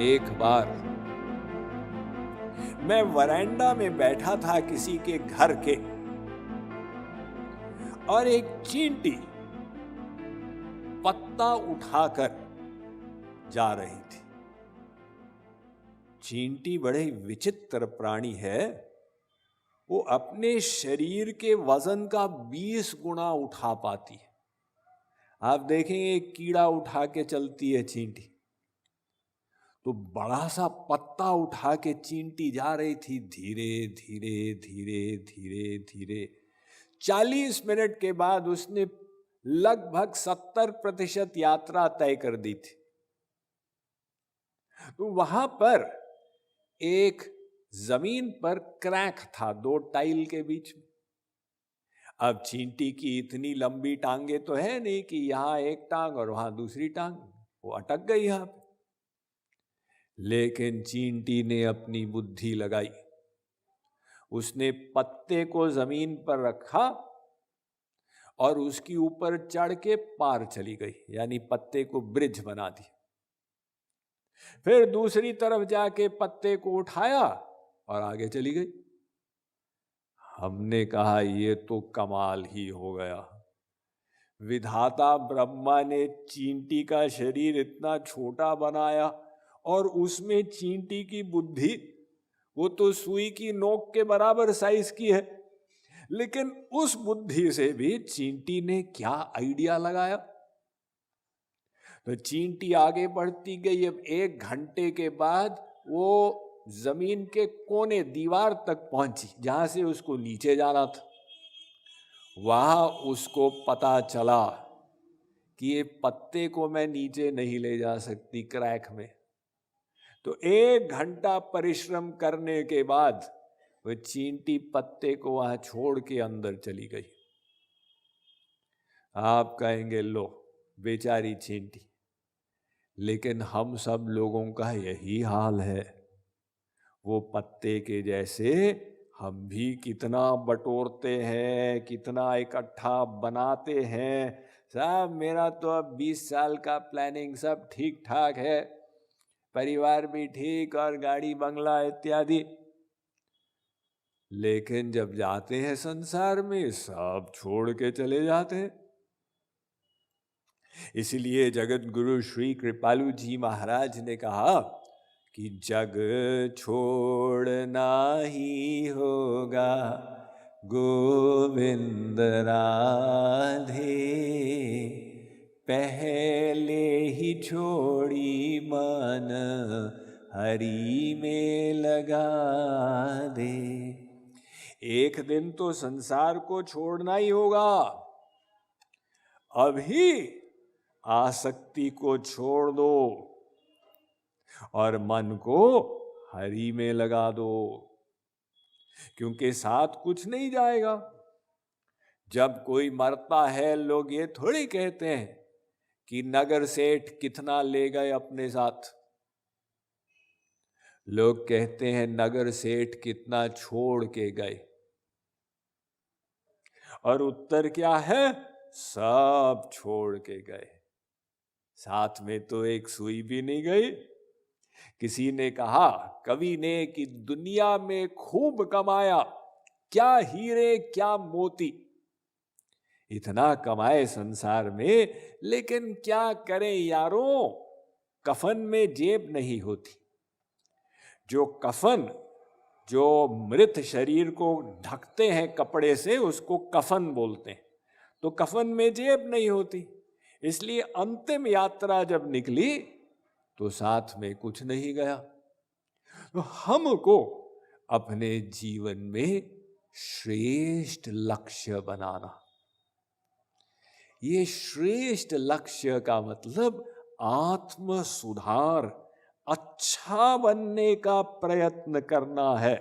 एक बार मैं वरांडा में बैठा था किसी के घर के, और एक चींटी पत्ता उठाकर जा रही थी। चींटी बड़े विचित्र प्राणी है। वो अपने शरीर के वजन का 20 गुना उठा पाती है। आप देखेंगे एक कीड़ा उठा के चलती है चींटी, तो बड़ा सा पत्ता उठा के चींटी जा रही थी, धीरे धीरे धीरे धीरे धीरे। 40 मिनट के बाद उसने लगभग 70% यात्रा तय कर दी थी। तो वहां पर एक जमीन पर क्रैक था 2 टाइल के बीच में। अब चींटी की इतनी लंबी टांगे तो है नहीं कि यहां एक टांग और वहां दूसरी टांग, वो अटक गई यहां पे। लेकिन चींटी ने अपनी बुद्धि लगाई। उसने पत्ते को जमीन पर रखा और उसके ऊपर चढ़ के पार चली गई, यानी पत्ते को ब्रिज बना दी। फिर दूसरी तरफ जाके पत्ते को उठाया और आगे चली गई। हमने कहा ये तो कमाल ही हो गया। विधाता ब्रह्मा ने चींटी का शरीर इतना छोटा बनाया और उसमें चींटी की बुद्धि, वो तो सुई की नोक के बराबर साइज की है, लेकिन उस बुद्धि से भी चींटी ने क्या आइडिया लगाया। तो चींटी आगे बढ़ती गई। अब 1 घंटे के बाद वो जमीन के कोने दीवार तक पहुंची जहां से उसको नीचे जाना था। वहां उसको पता चला कि ये पत्ते को मैं नीचे नहीं ले जा सकती क्रैक में। तो 1 घंटा परिश्रम करने के बाद वह चींटी पत्ते को वहां छोड़ के अंदर चली गई। आप कहेंगे लो बेचारी चींटी, लेकिन हम सब लोगों का यही हाल है। वो पत्ते के जैसे हम भी कितना बटोरते हैं, कितना इकट्ठा बनाते हैं। साहब मेरा तो अब 20 साल का प्लानिंग सब ठीक ठाक है, परिवार भी ठीक और गाड़ी बंगला इत्यादि। लेकिन जब जाते हैं संसार में सब छोड़ के चले जाते हैं। इसलिए जगत गुरु श्री कृपालु जी महाराज ने कहा कि जग छोड़ना ही होगा गोविंद राधे, पहले ही छोड़ी मन हरि में लगा दे। एक दिन तो संसार को छोड़ना ही होगा। अभी आसक्ति को छोड़ दो और मन को हरि में लगा दो, क्योंकि साथ कुछ नहीं जाएगा। जब कोई मरता है लोग ये थोड़ी कहते हैं कि नगर सेठ कितना ले गए अपने साथ। लोग कहते हैं नगर सेठ कितना छोड़ के गए, और उत्तर क्या है? सब छोड़ के गए। साथ में तो एक सुई भी नहीं गई। किसी ने कहा, कवि ने, कि दुनिया में खूब कमाया, क्या हीरे क्या मोती, इतना कमाए संसार में, लेकिन क्या करें यारों, कफन में जेब नहीं होती। जो कफन, जो मृत शरीर को ढकते हैं कपड़े से, उसको कफन बोलते हैं। तो कफन में जेब नहीं होती, इसलिए अंतिम यात्रा जब निकली तो साथ में कुछ नहीं गया। तो हमको अपने जीवन में श्रेष्ठ लक्ष्य बनाना। ये श्रेष्ठ लक्ष्य का मतलब आत्म सुधार, अच्छा बनने का प्रयत्न करना है।